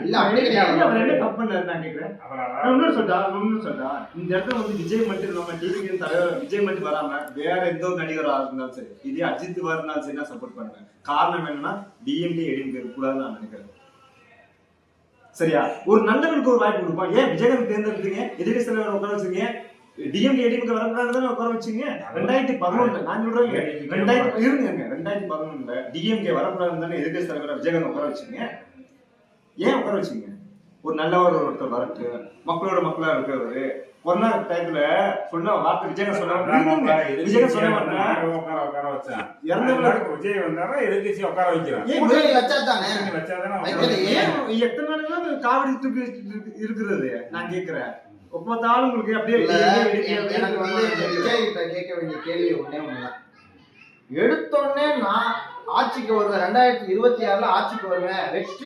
இல்ல அப்படி கிடையாது. அவர் என்ன தப்பு பண்ணாரு நான் கேக்குறேன். இன்னொரு சொல்றா இந்த இடத்துல வந்து விஜய் மட்டும் நம்ம டிவிக்கு தலைவர் விஜய் மட்டும் வராம வேற எந்த ஒரு நடிகரா இருந்தாலும் சரி, இதே அஜித் வரனாலும் சரி நான் சப்போர்ட் பண்ணுவேன். காரணம் என்னன்னா டிஎம்கே ஏடிஎம்கே இருக்கக்கூடாதுன்னு நான் நினைக்கிறேன். சரியா? ஒரு நல்லவனுக்கு ஒரு வாய்ப்பு கொடுப்போம். ஏன் விஜயகாந்த் தேர்ந்தெடுத்தீங்க, எதிர்கட்சி தலைவர் உட்கார வச்சீங்க, டிஎம்கே ஏடிஎம்கே வரக்கூடாதுன்னு உட்கார வச்சீங்க. 2011 நான் சொல்றேன் 2011 டிஎம்கே வரக்கூடாதுன்னு தானே எதிர்கட்சி தலைவர் விஜயகாந்த் உட்கார வச்சீங்க. ஏன் உட்கார வச்சீங்க? ஒரு நல்லவர் ஒருத்தர் வரட்டு, மக்களோட மக்களா இருக்கிறவரு கொரோனா டயத்துல சொன்ன வார்த்தை விஜயகாந்த் சொன்னாங்க. விஜயகாந்த் சொன்ன உட்கார வச்சேன். விஜய் வந்தாரா எதிர்கட்சி உட்கார வைக்கிறேன். எத்தனை நாள் காவடி தூக்கி இருக்கிறது நான் கேட்கிறேன். ஒப்பத்தாலும் உங்களுக்கு அப்படியே எனக்கு வந்து விஜய் கிட்ட கேட்க வேண்டிய கேள்வி ஒண்ணே ஒண்ணுதான். எடுத்தோடனே நான் ஆட்சிக்கு வருவேன், 2026 ஆட்சிக்கு வருவேன், வெற்றி